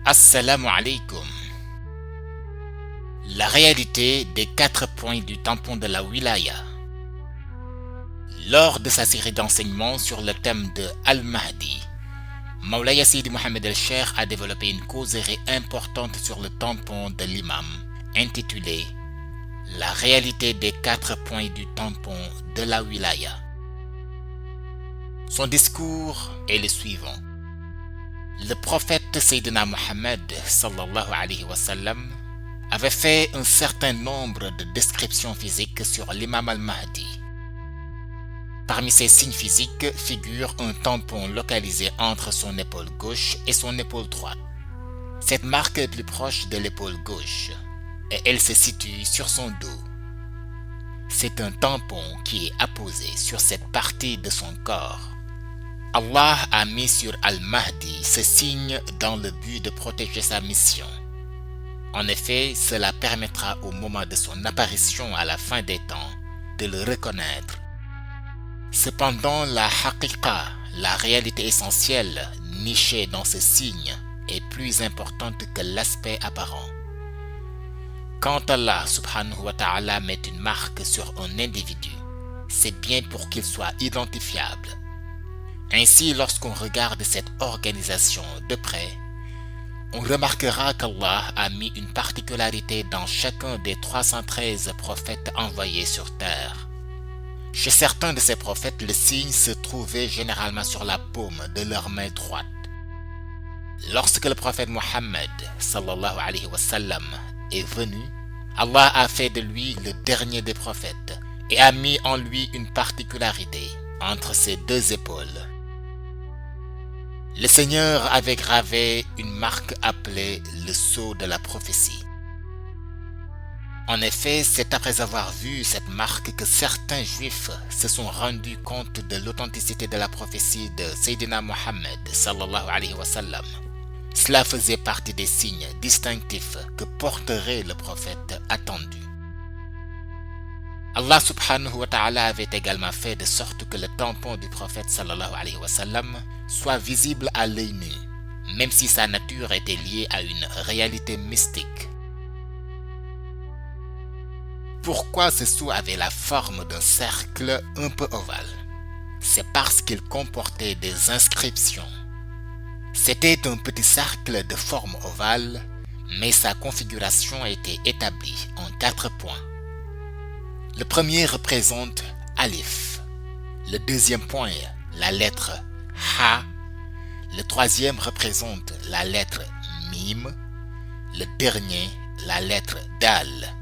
Assalamu alaikum. La réalité des 4 points du tampon de la wilaya. Lors de sa série d'enseignements sur le thème de Al-Mahdi, Mawlaya Sidi Mohammed El-Cheikh a développé une causerie importante sur le tampon de l'imam, intitulée La réalité des 4 points du tampon de la wilaya. Son discours est le suivant. Le prophète Sayyidina Mohammed sallallahu alayhi wa sallam avait fait un certain nombre de descriptions physiques sur l'imam al-Mahdi. Parmi ces signes physiques figure un tampon localisé entre son épaule gauche et son épaule droite. Cette marque est plus proche de l'épaule gauche et elle se situe sur son dos. C'est un tampon qui est apposé sur cette partie de son corps. Allah a mis sur Al-Mahdi ce signe dans le but de protéger sa mission. En effet, cela permettra au moment de son apparition à la fin des temps de le reconnaître. Cependant, la haqiqa, la réalité essentielle nichée dans ce signe, est plus importante que l'aspect apparent. Quand Allah subhanahu wa ta'ala met une marque sur un individu, c'est bien pour qu'il soit identifiable. Ainsi, lorsqu'on regarde cette organisation de près, on remarquera qu'Allah a mis une particularité dans chacun des 313 prophètes envoyés sur terre. Chez certains de ces prophètes, le signe se trouvait généralement sur la paume de leur main droite. Lorsque le prophète Mohammed sallallahu alayhi wa sallam est venu, Allah a fait de lui le dernier des prophètes et a mis en lui une particularité entre ses deux épaules. Le Seigneur avait gravé une marque appelée le sceau de la prophétie. En effet, c'est après avoir vu cette marque que certains juifs se sont rendus compte de l'authenticité de la prophétie de Sayyidina Mohammed sallallahu alayhi wa sallam. Cela faisait partie des signes distinctifs que porterait le prophète attendu. Allah subhanahu wa ta'ala avait également fait de sorte que le tampon du prophète sallallahu alayhi wa sallam soit visible à l'œil nu, même si sa nature était liée à une réalité mystique. Pourquoi ce sceau avait la forme d'un cercle un peu ovale? C'est parce qu'il comportait des inscriptions. C'était un petit cercle de forme ovale, mais sa configuration était établie en 4 points. Le premier représente Alif, le deuxième point, la lettre Ha, le troisième représente la lettre Mim, le dernier, la lettre Dal.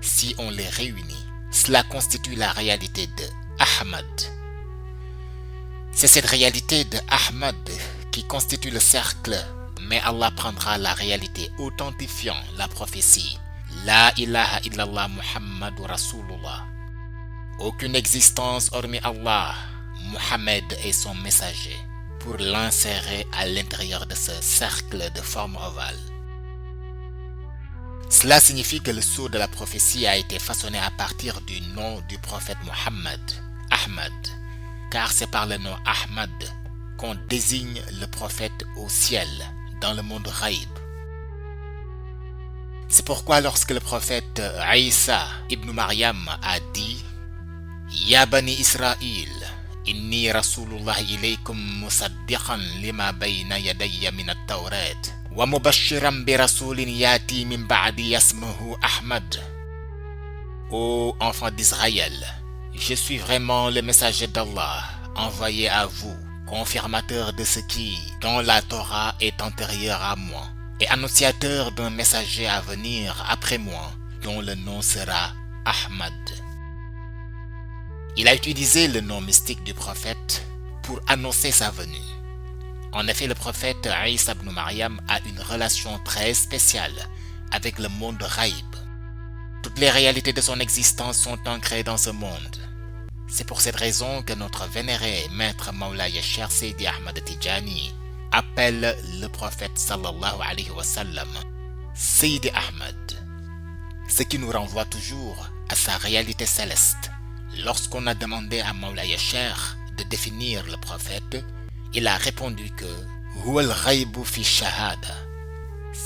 Si on les réunit, cela constitue la réalité de Ahmad. C'est cette réalité de Ahmad qui constitue le cercle, mais Allah prendra la réalité authentifiant la prophétie. La ilaha illallah Muhammadur Rasulullah. Aucune existence hormis Allah, Muhammad est son messager, pour l'insérer à l'intérieur de ce cercle de forme ovale. Cela signifie que le sceau de la prophétie a été façonné à partir du nom du prophète Muhammad, Ahmad, car c'est par le nom Ahmad qu'on désigne le prophète au ciel, dans le monde ghaib. C'est pourquoi lorsque le prophète Isa ibn Maryam a dit Ya bani Israël, inni rasulullah ilaykum musaddiqan lima bayna yadayya min at-tawrat wa mubashiran bi rasulin yati min ba'di yasmuhu Ahmad. Ô enfants d'Israël, je suis vraiment le messager d'Allah, envoyé à vous, confirmateur de ce qui, dans la Torah, est antérieur à moi, et annonciateur d'un messager à venir après moi, dont le nom sera Ahmad. Il a utilisé le nom mystique du prophète pour annoncer sa venue. En effet, le prophète Isa ibn Maryam a une relation très spéciale avec le monde ghaib. Toutes les réalités de son existence sont ancrées dans ce monde. C'est pour cette raison que notre vénéré maître Mawlaya Cheikh Seydi Ahmad Tijani appelle le prophète sallallahu alayhi wa sallam Seydi Ahmad, ce qui nous renvoie toujours à sa réalité céleste. Lorsqu'on a demandé à Mawlaya Cheikh de définir le prophète, il a répondu que Huwa al-ghaybu fi shahada,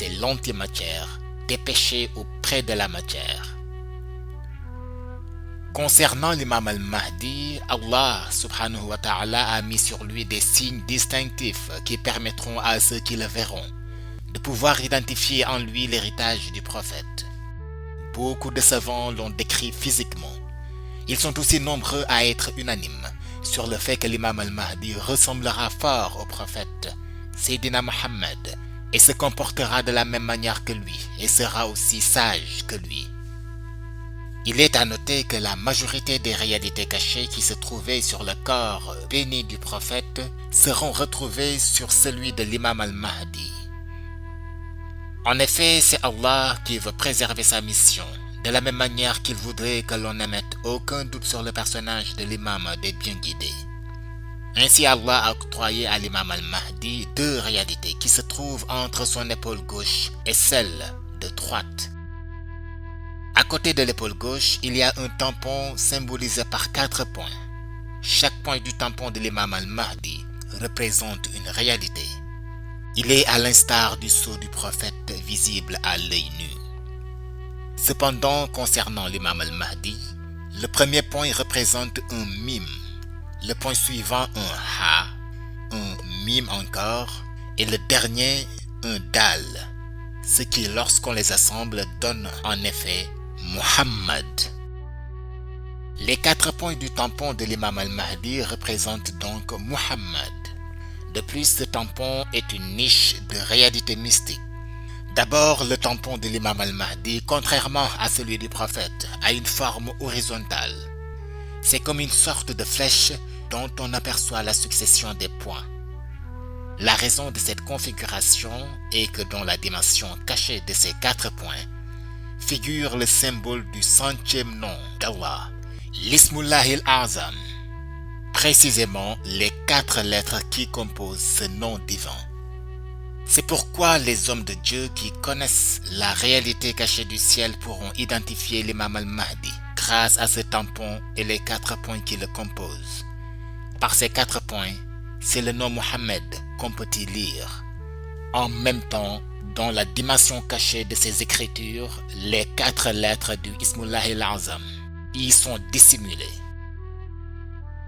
c'est l'antimatière, dépêchée auprès de la matière. Concernant l'imam al-Mahdi, Allah subhanahu wa ta'ala a mis sur lui des signes distinctifs qui permettront à ceux qui le verront de pouvoir identifier en lui l'héritage du prophète. Beaucoup de savants l'ont décrit physiquement. Ils sont aussi nombreux à être unanimes sur le fait que l'imam al-Mahdi ressemblera fort au prophète Sayyidina Muhammad et se comportera de la même manière que lui et sera aussi sage que lui. Il est à noter que la majorité des réalités cachées qui se trouvaient sur le corps béni du prophète seront retrouvées sur celui de l'imam al-Mahdi. En effet, c'est Allah qui veut préserver sa mission, de la même manière qu'il voudrait que l'on n'émette aucun doute sur le personnage de l'imam des bien guidés. Ainsi, Allah a octroyé à l'imam al-Mahdi deux réalités qui se trouvent entre son épaule gauche et celle de droite. À côté de l'épaule gauche, il y a un tampon symbolisé par 4 points. Chaque point du tampon de l'imam al-Mahdi représente une réalité. Il est à l'instar du sceau du prophète visible à l'œil nu. Cependant, concernant l'imam al-Mahdi, le premier point représente un mime, le point suivant un ha, un mime encore, et le dernier un dal, ce qui, lorsqu'on les assemble, donne en effet Muhammad. Les 4 points du tampon de l'imam al-Mahdi représentent donc Muhammad. De plus, ce tampon est une niche de réalité mystique. D'abord, le tampon de l'imam al-Mahdi, contrairement à celui du prophète, a une forme horizontale. C'est comme une sorte de flèche dont on aperçoit la succession des points. La raison de cette configuration est que dans la dimension cachée de ces 4 points figure le symbole du 100e nom d'Allah, l'Ismullahil Azam, précisément les 4 lettres qui composent ce nom divin. C'est pourquoi les hommes de Dieu qui connaissent la réalité cachée du ciel pourront identifier l'imam al-Mahdi grâce à ce tampon et les 4 points qui le composent. Par ces 4 points, c'est le nom Muhammad qu'on peut y lire. En même temps, dans la dimension cachée de ces écritures, les 4 lettres du Ismullahil Azam y sont dissimulées.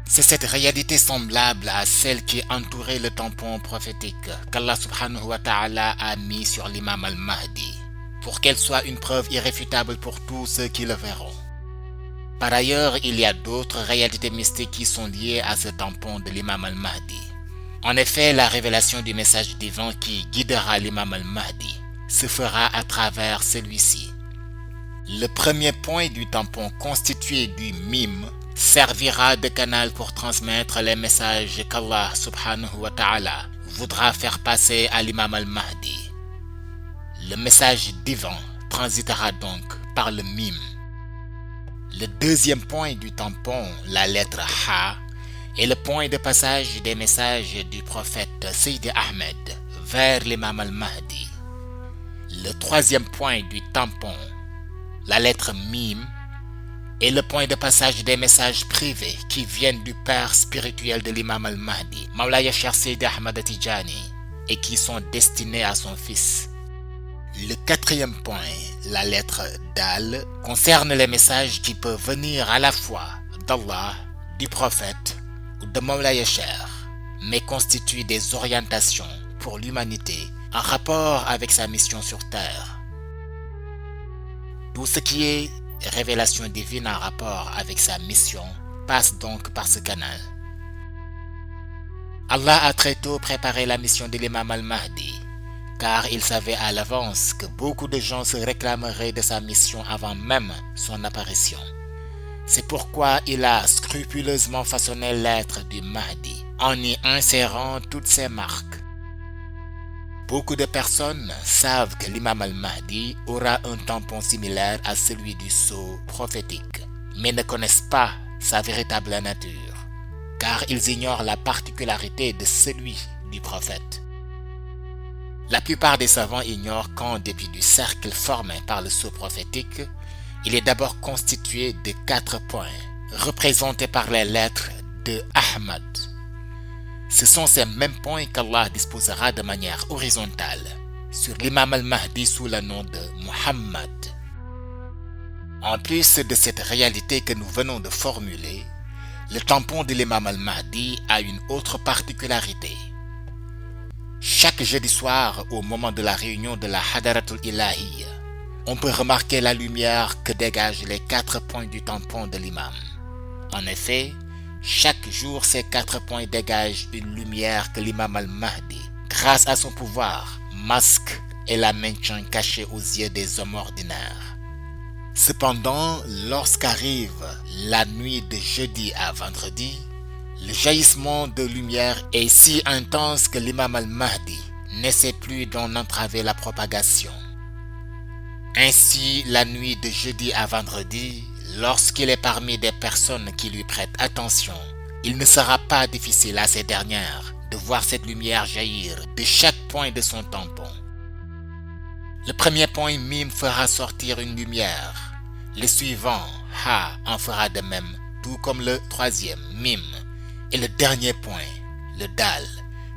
C'est cette réalité semblable à celle qui entourait le tampon prophétique qu'Allah subhanahu wa ta'ala a mis sur l'imam al-Mahdi, pour qu'elle soit une preuve irréfutable pour tous ceux qui le verront. Par ailleurs, il y a d'autres réalités mystiques qui sont liées à ce tampon de l'imam al-Mahdi. En effet, la révélation du message divin qui guidera l'imam al-Mahdi se fera à travers celui-ci. Le premier point du tampon constitué du mime servira de canal pour transmettre les messages qu'Allah subhanahu wa ta'ala voudra faire passer à l'imam al-Mahdi. Le message divin transitera donc par le mime. Le deuxième point du tampon, la lettre ha, est le point de passage des messages du prophète Sayyid Ahmed vers l'imam al-Mahdi. Le troisième point du tampon, la lettre mime, est le point de passage des messages privés qui viennent du père spirituel de l'imam al-Mahdi, Mawlaya Cheikh Sayyid Ahmad Tijani, et qui sont destinés à son fils. Le quatrième point, la lettre dal, concerne les messages qui peuvent venir à la fois d'Allah, du prophète ou de Mawlaya Cheikh, mais constituent des orientations pour l'humanité en rapport avec sa mission sur terre. Tout ce qui est révélation divine en rapport avec sa mission passe donc par ce canal. Allah a très tôt préparé la mission de l'imam al-Mahdi, car il savait à l'avance que beaucoup de gens se réclameraient de sa mission avant même son apparition. C'est pourquoi il a scrupuleusement façonné l'être du Mahdi, en y insérant toutes ses marques. Beaucoup de personnes savent que l'imam al-Mahdi aura un tampon similaire à celui du sceau prophétique, mais ne connaissent pas sa véritable nature, car ils ignorent la particularité de celui du prophète. La plupart des savants ignorent qu'en dépit du cercle formé par le sceau prophétique, il est d'abord constitué de 4 points, représentés par les lettres de Ahmad. Ce sont ces mêmes points qu'Allah disposera de manière horizontale, sur l'imam al-Mahdi sous le nom de Muhammad. En plus de cette réalité que nous venons de formuler, le tampon de l'imam al-Mahdi a une autre particularité. Chaque jeudi soir, au moment de la réunion de la Hadaratul Ilahiyya, on peut remarquer la lumière que dégagent les 4 points du tampon de l'imam. En effet, chaque jour, ces 4 points dégagent une lumière que l'imam al-Mahdi, grâce à son pouvoir, masque et la maintient cachée aux yeux des hommes ordinaires. Cependant, lorsqu'arrive la nuit de jeudi à vendredi, le jaillissement de lumière est si intense que l'imam al-Mahdi n'essaie plus d'en entraver la propagation. Ainsi, la nuit de jeudi à vendredi, lorsqu'il est parmi des personnes qui lui prêtent attention, il ne sera pas difficile à ces dernières de voir cette lumière jaillir de chaque point de son tampon. Le premier point Mim fera sortir une lumière. Le suivant, Ha, en fera de même, tout comme le troisième, Mim. Et le dernier point, le Dal,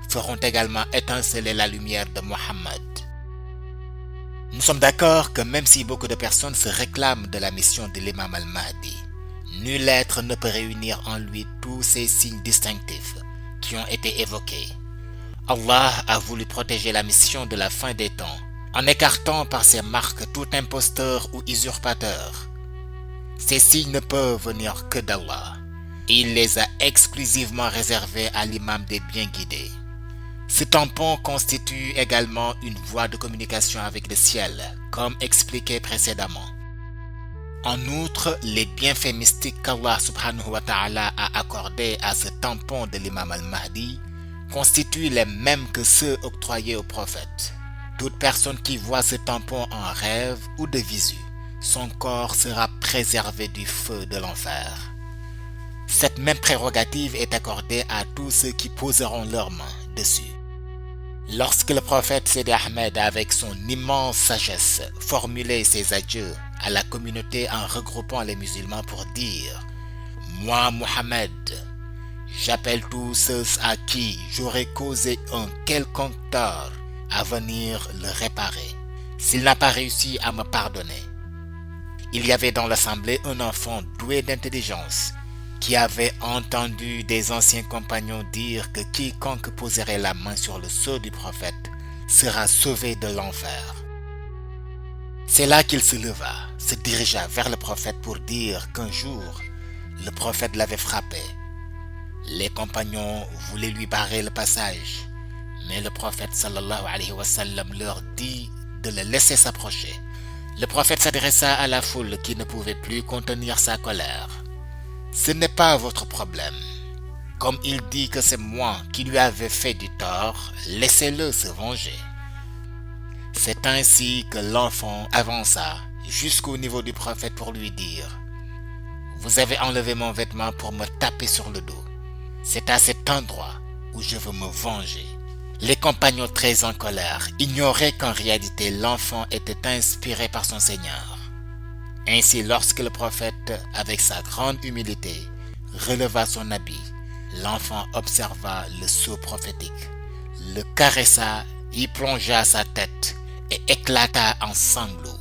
feront également étinceler la lumière de Muhammad. Nous sommes d'accord que même si beaucoup de personnes se réclament de la mission de l'imam al-Mahdi, nul être ne peut réunir en lui tous ces signes distinctifs qui ont été évoqués. Allah a voulu protéger la mission de la fin des temps en écartant par ses marques tout imposteur ou usurpateur. Ces signes ne peuvent venir que d'Allah et il les a exclusivement réservés à l'imam des bien guidés. Ce tampon constitue également une voie de communication avec le ciel, comme expliqué précédemment. En outre, les bienfaits mystiques qu'Allah subhanahu wa ta'ala a accordés à ce tampon de l'imam al-Mahdi constituent les mêmes que ceux octroyés au prophète. Toute personne qui voit ce tampon en rêve ou de visu, son corps sera préservé du feu de l'enfer. Cette même prérogative est accordée à tous ceux qui poseront leurs mains dessus. Lorsque le prophète Sidi Ahmed, avec son immense sagesse, formulait ses adieux à la communauté en regroupant les musulmans pour dire « Moi, Mohammed, j'appelle tous ceux à qui j'aurais causé un quelconque tort à venir le réparer, s'il n'a pas réussi à me pardonner. » Il y avait dans l'assemblée un enfant doué d'intelligence qui avait entendu des anciens compagnons dire que quiconque poserait la main sur le sceau du prophète sera sauvé de l'enfer. C'est là qu'il se leva, se dirigea vers le prophète pour dire qu'un jour, le prophète l'avait frappé. Les compagnons voulaient lui barrer le passage, mais le prophète sallallahu alayhi wa sallam leur dit de le laisser s'approcher. Le prophète s'adressa à la foule qui ne pouvait plus contenir sa colère. Ce n'est pas votre problème. Comme il dit que c'est moi qui lui avais fait du tort, laissez-le se venger. C'est ainsi que l'enfant avança jusqu'au niveau du prophète pour lui dire « Vous avez enlevé mon vêtement pour me taper sur le dos. C'est à cet endroit où je veux me venger. » Les compagnons très en colère ignoraient qu'en réalité l'enfant était inspiré par son Seigneur. Ainsi, lorsque le prophète, avec sa grande humilité, releva son habit, l'enfant observa le sceau prophétique, le caressa, y plongea sa tête et éclata en sanglots.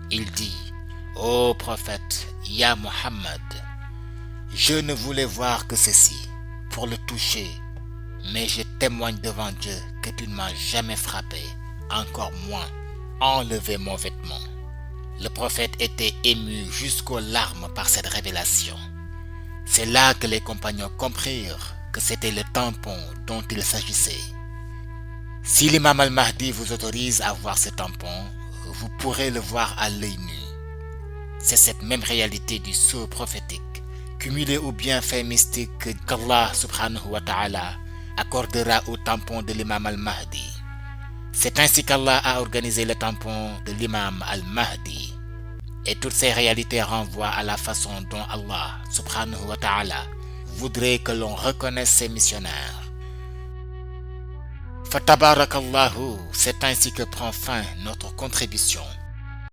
Il dit « Ô prophète, ya Muhammad, je ne voulais voir que ceci, pour le toucher, mais je témoigne devant Dieu que tu ne m'as jamais frappé, encore moins enlevé mon vêtement. » Le prophète était ému jusqu'aux larmes par cette révélation. C'est là que les compagnons comprirent que c'était le tampon dont il s'agissait. Si l'imam al-Mahdi vous autorise à voir ce tampon, vous pourrez le voir à l'œil nu. C'est cette même réalité du sceau prophétique, cumulée aux bienfaits mystiques qu'Allah subhanahu wa ta'ala accordera au tampon de l'imam al-Mahdi. C'est ainsi qu'Allah a organisé le tampon de l'imam al-Mahdi. Et toutes ces réalités renvoient à la façon dont Allah subhanahu wa ta'ala voudrait que l'on reconnaisse ses missionnaires. Fatabarakallahu, c'est ainsi que prend fin notre contribution